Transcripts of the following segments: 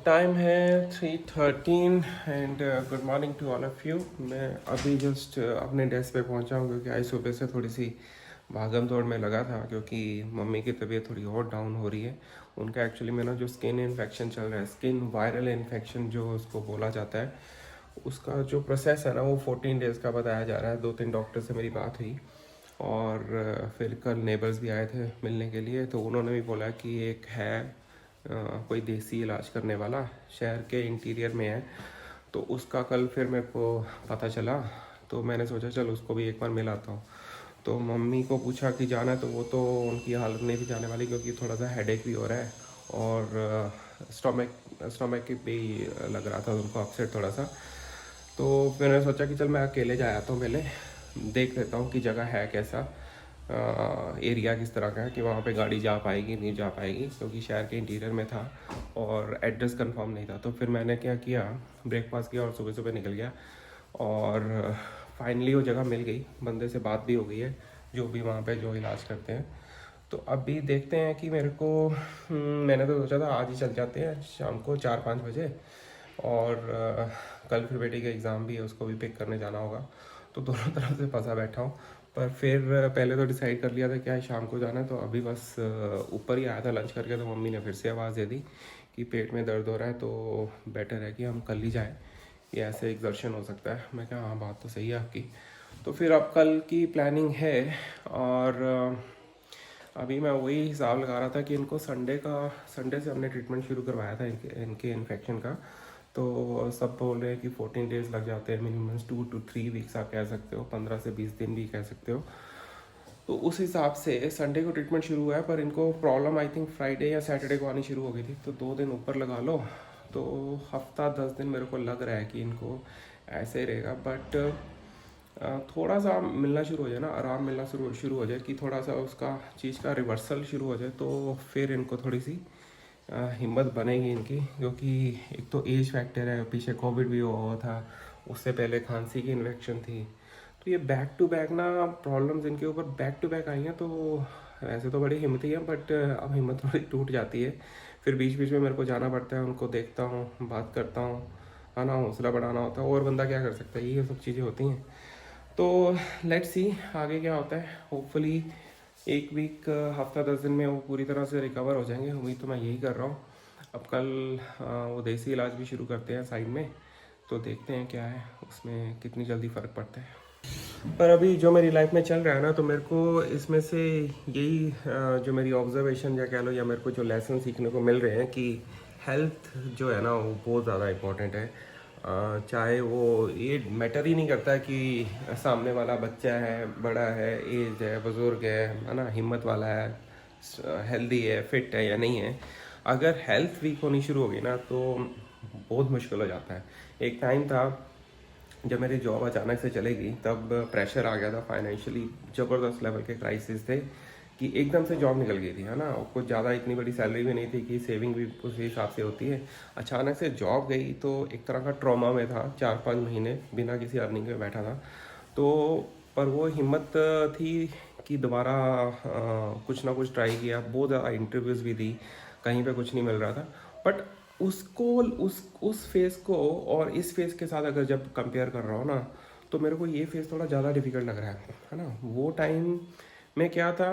Time है 3:13 and good morning to all of you. मैं अभी जस्ट अपने डेस्क पे पहुंचा हूं क्योंकि आज सुबह से थोड़ी सी भागम दौड़ में लगा था क्योंकि मम्मी की तबीयत थोड़ी और डाउन हो रही है। उनका एक्चुअली में ना जो स्किन इन्फेक्शन चल रहा है, स्किन वायरल इन्फेक्शन जो उसको बोला जाता है, उसका जो प्रोसेस है ना वो 14 डेज़ का बताया जा रहा है। 2-3 डॉक्टर से मेरी बात हुई और फिर कल नेबर्स भी आए थे मिलने के लिए, तो उन्होंने भी बोला कि एक है कोई देसी इलाज करने वाला शहर के इंटीरियर में है, तो उसका कल फिर मेरे को पता चला। तो मैंने सोचा चल उसको भी एक बार मिल आता हूँ। तो मम्मी को पूछा कि जाना है, तो वो तो उनकी हालत नहीं थी जाने वाली क्योंकि थोड़ा सा हेडेक भी हो रहा है और स्टमक भी लग रहा था उनको, अपसेट थोड़ा सा। तो फिर मैंने सोचा कि चल मैं अकेले जा आता हूँ, पहले देख लेता हूँ कि जगह है कैसा, एरिया किस तरह का है, कि वहाँ पे गाड़ी जा पाएगी नहीं जा पाएगी, क्योंकि शहर के इंटीरियर में था और एड्रेस कंफर्म नहीं था। तो फिर मैंने क्या किया, ब्रेकफास्ट किया और सुबह सुबह निकल गया और फाइनली वो जगह मिल गई। बंदे से बात भी हो गई है जो भी वहाँ पे जो इलाज करते हैं। तो अभी देखते हैं कि मेरे को मैंने तो सोचा था आज ही चल जाते हैं शाम को 4-5 बजे, और कल फिर बेटी का एग्ज़ाम भी है, उसको भी पिक करने जाना होगा। तो दोनों तरफ से फंसा बैठा हूँ। पर फिर पहले तो डिसाइड कर लिया था क्या है, शाम को जाना है। तो अभी बस ऊपर ही आया था लंच करके, तो मम्मी ने फिर से आवाज़ दे दी कि पेट में दर्द हो रहा है, तो बेटर है कि हम कल ही जाएँ, ये ऐसे एग्जर्शन हो सकता है। मैं कहा हाँ बात तो सही है आपकी। तो फिर अब कल की प्लानिंग है। और अभी मैं वही हिसाब लगा रहा था कि इनको संडे से हमने ट्रीटमेंट शुरू करवाया था इनके इन्फेक्शन का। तो सब बोल रहे हैं कि 14 डेज़ लग जाते हैं, मिनिमम 2 to 3 वीक्स आप कह सकते हो, 15 से 20 दिन भी कह सकते हो। तो उस हिसाब से संडे को ट्रीटमेंट शुरू हुआ है, पर इनको प्रॉब्लम आई थिंक फ्राइडे या सैटरडे को आनी शुरू हो गई थी। तो 2 दिन ऊपर लगा लो, तो हफ्ता 10 दिन मेरे को लग रहा है कि इनको ऐसे ही रहेगा। बट थोड़ा सा मिलना शुरू हो जाए ना, आराम मिलना शुरू हो जाए, कि थोड़ा सा उसका चीज़ का रिवर्सल शुरू हो जाए, तो फिर इनको थोड़ी सी हिम्मत बनेगी इनकी। क्योंकि एक तो एज फैक्टर है, पीछे कोविड भी हुआ था, उससे पहले खांसी की इन्फेक्शन थी। तो ये बैक टू बैक ना प्रॉब्लम्स इनके ऊपर बैक टू बैक आई हैं। तो वैसे तो बड़ी हिम्मत ही है, बट अब हिम्मत थोड़ी टूट जाती है। फिर बीच बीच में मेरे को जाना पड़ता है, उनको देखता हूँ, बात करता हूँ, है ना, हौसला बढ़ाना होता है, और बंदा क्या कर सकता है, ये सब चीज़ें होती हैं। तो लेट्स सी आगे क्या होता है। होपफुली एक वीक, हफ्ता 10 दिन में वो पूरी तरह से रिकवर हो जाएंगे, उम्मीद तो मैं यही कर रहा हूँ। अब कल वो देसी इलाज भी शुरू करते हैं साइड में, तो देखते हैं क्या है उसमें, कितनी जल्दी फ़र्क पड़ता है। पर अभी जो मेरी लाइफ में चल रहा है ना, तो मेरे को इसमें से यही जो मेरी ऑब्जर्वेशन या कह लो, या मेरे को जो लेसन सीखने को मिल रहे हैं कि हेल्थ जो है ना वो बहुत ज़्यादा इम्पोर्टेंट है। चाहे वो ये मैटर ही नहीं करता कि सामने वाला बच्चा है, बड़ा है, एज है, बुज़ुर्ग है ना, हिम्मत वाला है, हेल्दी है, फिट है या नहीं है। अगर हेल्थ वीक होनी शुरू होगी ना तो बहुत मुश्किल हो जाता है। एक टाइम था जब मेरी जॉब अचानक से चली गई, तब प्रेशर आ गया था, फाइनेंशियली ज़बरदस्त लेवल के क्राइसिस थे कि एकदम से जॉब निकल गई थी, है ना, और कुछ ज़्यादा इतनी बड़ी सैलरी भी नहीं थी कि सेविंग भी उस हिसाब से होती है। अचानक से जॉब गई तो एक तरह का ट्रॉमा में था, 4-5 महीने बिना किसी अर्निंग के बैठा था। तो पर वो हिम्मत थी कि दोबारा कुछ ना कुछ ट्राई किया, बहुत ज़्यादा इंटरव्यूज़ भी दी, कहीं पे कुछ नहीं मिल रहा था। बट उसको उस फेज़ को और इस फेज़ के साथ अगर जब कंपेयर कर रहा हूँ ना, तो मेरे को ये फेज़ थोड़ा ज़्यादा डिफिकल्ट लग रहा है ना। वो टाइम में क्या था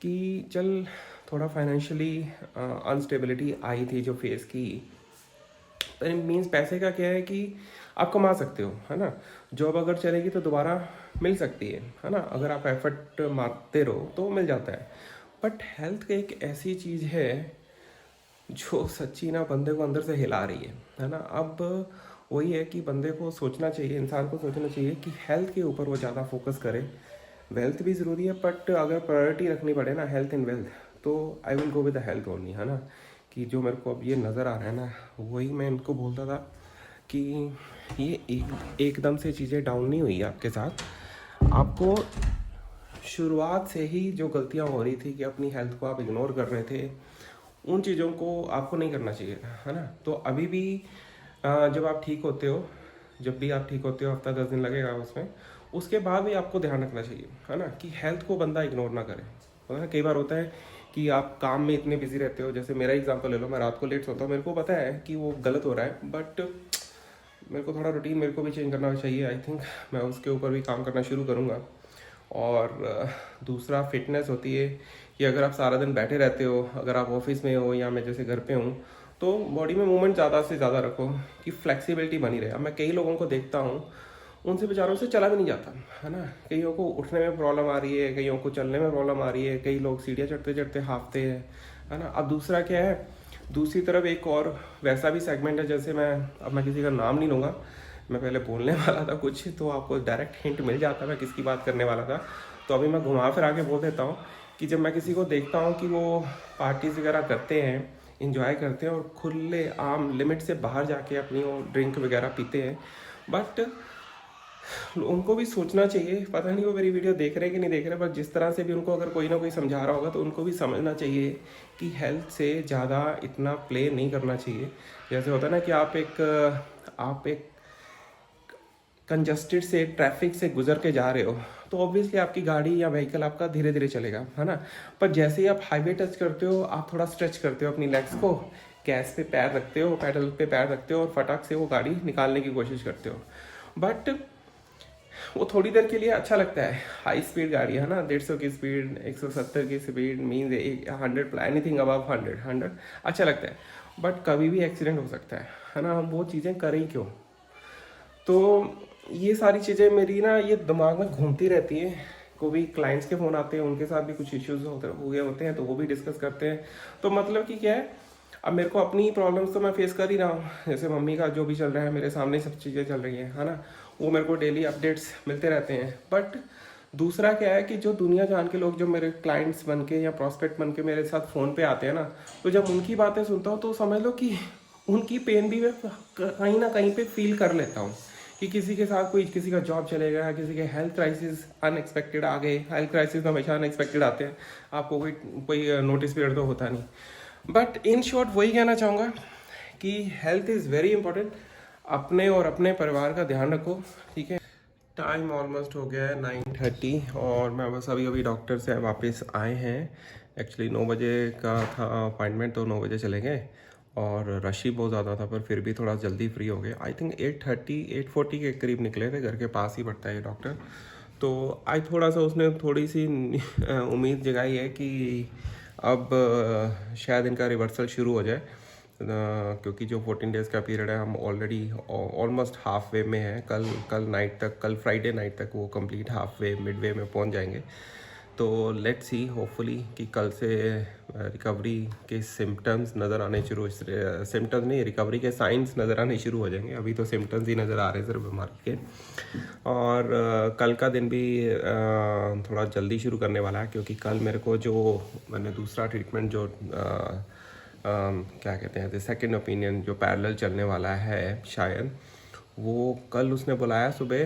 कि चल थोड़ा फाइनेंशियली अनस्टेबिलिटी आई थी जो फेस की। पर मीन्स पैसे का क्या है कि आप कमा सकते हो, है ना, जॉब अगर चलेगी तो दोबारा मिल सकती है ना, अगर आप एफर्ट मारते रहो तो मिल जाता है। बट हेल्थ एक ऐसी चीज़ है जो सच्ची ना बंदे को अंदर से हिला रही है ना। अब वही है कि बंदे को सोचना चाहिए, इंसान को सोचना चाहिए कि हेल्थ के ऊपर वो ज़्यादा फोकस करे। वेल्थ भी ज़रूरी है, बट अगर प्रायोरिटी रखनी पड़े ना, हेल्थ एंड वेल्थ, तो I will go with the health only, है ना। कि जो मेरे को अब ये नज़र आ रहा है ना, वही मैं इनको बोलता था कि ये एकदम से चीज़ें डाउन नहीं हुई आपके साथ। आपको शुरुआत से ही जो गलतियाँ हो रही थी कि अपनी हेल्थ को आप इग्नोर कर रहे थे, उन चीज़ों को आपको नहीं करना चाहिए था, है ना। तो अभी भी जब आप ठीक होते हो, जब भी आप ठीक होते हो, हफ्ता 10 दिन लगेगा उसमें, उसके बाद भी आपको ध्यान रखना चाहिए, है ना, कि हेल्थ को बंदा इग्नोर ना करे। है ना, कई बार होता है कि आप काम में इतने बिजी रहते हो। जैसे मेरा एग्जांपल ले लो, मैं रात को लेट सोता हूँ, मेरे को पता है कि वो गलत हो रहा है, बट मेरे को थोड़ा रूटीन मेरे को भी चेंज करना चाहिए। आई थिंक मैं उसके ऊपर भी काम करना शुरू करूँगा। और दूसरा फिटनेस होती है कि अगर आप सारा दिन बैठे रहते हो, अगर आप ऑफिस में हो या मैं जैसे घर पे हूँ, तो बॉडी में मूवमेंट ज़्यादा से ज़्यादा रखो कि फ्लेक्सिबिलिटी बनी रहे। अब मैं कई लोगों को देखता हूँ, उनसे बेचारों से चला भी नहीं जाता, है ना। कईयों को उठने में प्रॉब्लम आ रही है, कईयों को चलने में प्रॉब्लम आ रही है, कई लोग सीढ़ियाँ चढ़ते चढ़ते हाफते हैं, है ना। अब दूसरा क्या है, दूसरी तरफ एक और वैसा भी सेगमेंट है, जैसे मैं किसी का नाम नहीं लूँगा, मैं पहले बोलने वाला था कुछ, तो आपको डायरेक्ट हिंट मिल जाता मैं किसकी बात करने वाला था। तो अभी मैं घुमा फिर आके बोल देता हूँ कि जब मैं किसी को देखता हूँ कि वो पार्टीज वगैरह करते हैं, इंजॉय करते हैं और खुले आम लिमिट से बाहर जाके अपनी वो ड्रिंक वगैरह पीते हैं, बट उनको भी सोचना चाहिए, पता नहीं वो मेरी वीडियो देख रहे हैं कि नहीं देख रहे, पर जिस तरह से भी उनको अगर कोई ना कोई समझा रहा होगा तो उनको भी समझना चाहिए कि हेल्थ से ज़्यादा इतना प्ले नहीं करना चाहिए। जैसे होता है ना कि आप एक कंजस्टेड से ट्रैफिक से गुजर के जा रहे हो, तो ऑब्वियसली आपकी गाड़ी या व्हीकल आपका धीरे धीरे चलेगा, है ना। पर जैसे ही आप हाईवे टच करते हो, आप थोड़ा स्ट्रेच करते हो अपनी लेग्स को, गैस पे पैर रखते हो, पैडल पे पैर रखते हो और फटाक से वो गाड़ी निकालने की कोशिश करते हो। बट वो थोड़ी देर के लिए अच्छा लगता है। हाई स्पीड गाड़ी है ना, 150 की स्पीड, 170 की स्पीड, मीन 100, एनीथिंग अबव 100 अच्छा लगता है। बट कभी भी एक्सीडेंट हो सकता है ना। हम वो चीज़ें करें क्यों? तो ये सारी चीज़ें मेरी ना ये दिमाग में घूमती रहती है। को भी क्लाइंट्स के फ़ोन आते हैं, उनके साथ भी कुछ इश्यूज हो गए होते हैं, तो वो भी डिस्कस करते हैं। तो मतलब कि क्या है, अब मेरे को अपनी प्रॉब्लम्स तो मैं फेस कर ही रहा हूँ, जैसे मम्मी का जो भी चल रहा है मेरे सामने सब चीज़ें चल रही हैं, है ना। वो मेरे को डेली अपडेट्स मिलते रहते हैं। बट दूसरा क्या है कि जो दुनिया जान के लोग जो मेरे क्लाइंट्स बन के या प्रॉस्पेक्ट बन के मेरे साथ फ़ोन पे आते हैं ना, तो जब उनकी बातें सुनता हूँ तो समझ लो कि उनकी पेन भी मैं कहीं ना कहीं पे फील कर लेता हूँ कि किसी के साथ कोई, किसी का जॉब चले गया, किसी के हेल्थ क्राइसिस अनएक्सपेक्टेड आ गए। हेल्थ क्राइसिस हमेशा अनएक्सपेक्टेड आते हैं, आपको कोई नोटिस पीरियड तो होता नहीं। बट इन शॉर्ट वही कहना चाहूँगा कि हेल्थ इज़ वेरी इंपॉर्टेंट। अपने और अपने परिवार का ध्यान रखो, ठीक है। टाइम ऑलमोस्ट हो गया है 9:30 और मैं बस अभी अभी डॉक्टर से वापस आए हैं। एक्चुअली 9 बजे का था अपॉइंटमेंट, तो 9 बजे चले गए और रश ही बहुत ज़्यादा था, पर फिर भी थोड़ा जल्दी फ्री हो गए। आई थिंक 8:40 के करीब निकले थे, घर के पास ही पड़ता है ये डॉक्टर। तो आज थोड़ा सा उसने थोड़ी सी उम्मीद जगाई है कि अब शायद इनका रिवर्सल शुरू हो जाए, क्योंकि जो 14 डेज़ का पीरियड है हम ऑलरेडी ऑलमोस्ट हाफ वे में है। कल नाइट तक, कल फ्राइडे नाइट तक वो complete half way, mid way में पहुंच जाएंगे। तो लेट्स सी, होपफुली कि कल से रिकवरी के सिम्टम्स नज़र आने शुरू, सिम्टम्स नहीं, रिकवरी के साइंस नज़र आने शुरू हो जाएंगे। अभी तो सिम्टम्स ही नज़र आ रहे हैं सिर्फ बीमारी के। और कल का दिन भी थोड़ा जल्दी शुरू करने वाला है, क्योंकि कल मेरे को जो मैंने दूसरा ट्रीटमेंट जो क्या कहते हैं, सेकंड ओपिनियन जो पैरेलल चलने वाला है शायद, वो कल उसने बुलाया सुबह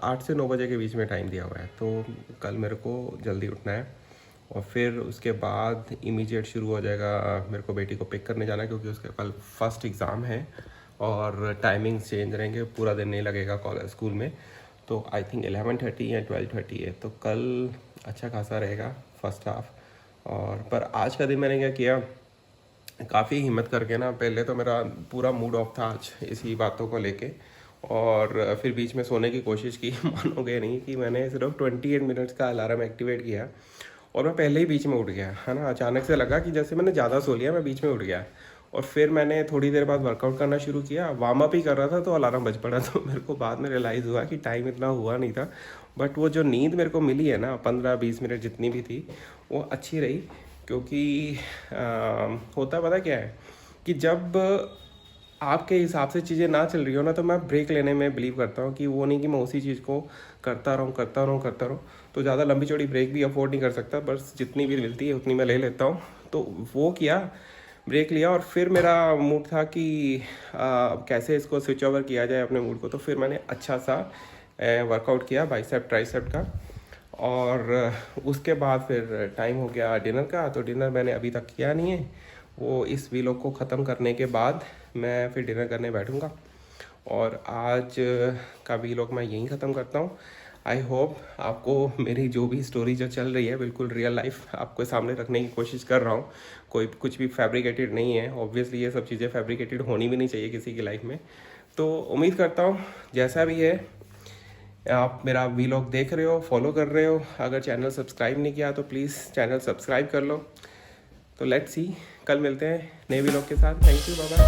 8 से 9 बजे के बीच में टाइम दिया हुआ है। तो कल मेरे को जल्दी उठना है और फिर उसके बाद इमीडिएट शुरू हो जाएगा। मेरे को बेटी को पिक करने जाना है, क्योंकि उसके कल फर्स्ट एग्ज़ाम है और टाइमिंग्स चेंज रहेंगे, पूरा दिन नहीं लगेगा कॉलेज स्कूल में। तो आई थिंक 11:30 या 12:30 है, तो कल अच्छा खासा रहेगा फर्स्ट हाफ। और पर आज का दिन मैंने क्या किया, काफ़ी हिम्मत करके ना, पहले तो मेरा पूरा मूड ऑफ था आज इसी बातों को लेके, और फिर बीच में सोने की कोशिश की। मानोगे नहीं कि मैंने सिर्फ 28 मिनट्स का अलार्म एक्टिवेट किया और मैं पहले ही बीच में उठ गया, है ना। अचानक से लगा कि जैसे मैंने ज़्यादा सो लिया, मैं बीच में उठ गया। और फिर मैंने थोड़ी देर बाद वर्कआउट करना शुरू किया, वार्म अप ही कर रहा था तो अलार्म बज पड़ा। तो मेरे को बाद में रियलाइज़ हुआ कि टाइम इतना हुआ नहीं था, बट वो जो नींद मेरे को मिली है ना, 15-20 मिनट जितनी भी थी, वो अच्छी रही। क्योंकि होता पता क्या है कि जब आपके हिसाब से चीज़ें ना चल रही हो ना, तो मैं ब्रेक लेने में बिलीव करता हूँ कि वो नहीं कि मैं उसी चीज़ को करता रहूँ। तो ज़्यादा लंबी चौड़ी ब्रेक भी अफोर्ड नहीं कर सकता, बस जितनी भी मिलती है उतनी मैं ले लेता हूँ। तो वो किया, ब्रेक लिया, और फिर मेरा मूड था कि कैसे इसको स्विच ओवर किया जाए अपने मूड को। तो फिर मैंने अच्छा सा वर्कआउट किया बाइसेप ट्राइसेप का, और उसके बाद फिर टाइम हो गया डिनर का। तो डिनर मैंने अभी तक किया नहीं है, वो इस वीलॉग को ख़त्म करने के बाद मैं फिर डिनर करने बैठूँगा। और आज का वीलॉग मैं यहीं ख़त्म करता हूँ। आई होप आपको मेरी जो भी स्टोरी जो चल रही है बिल्कुल रियल लाइफ आपके सामने रखने की कोशिश कर रहा हूँ। कोई कुछ भी फैब्रिकेटेड नहीं है। ऑब्वियसली ये सब चीज़ें फैब्रिकेटेड होनी भी नहीं चाहिए किसी की लाइफ में। तो उम्मीद करता हूँ जैसा भी है आप मेरा वीलॉग देख रहे हो, फॉलो कर रहे हो। अगर चैनल सब्सक्राइब नहीं किया तो प्लीज़ चैनल सब्सक्राइब कर लो। तो लेट्स सी, कल मिलते हैं नए वीलॉग के साथ। Thank you, bye bye.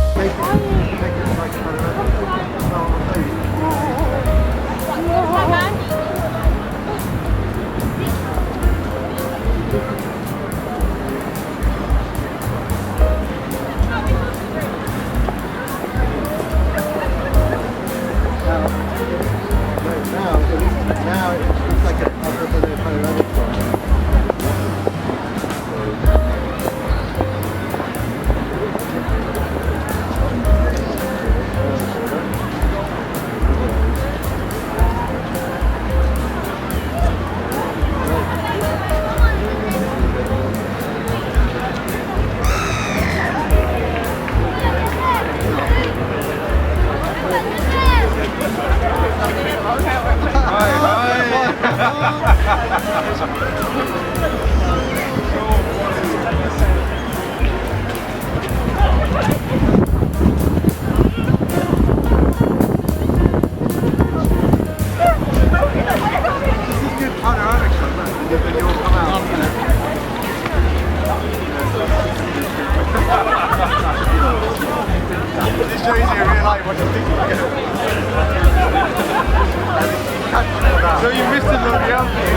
Now it's like a panoramic one. This shows you really like what you think you're going to. So you missed it on the outside.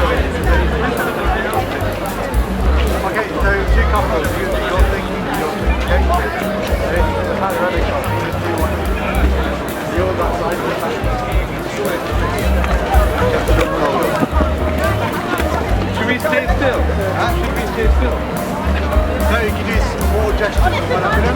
Okay, so two couples, you're thinking, okay? The panoramic shot, you just do one. You're that side of the back. Should we stay still? Should we stay still? No, you can do more gestures.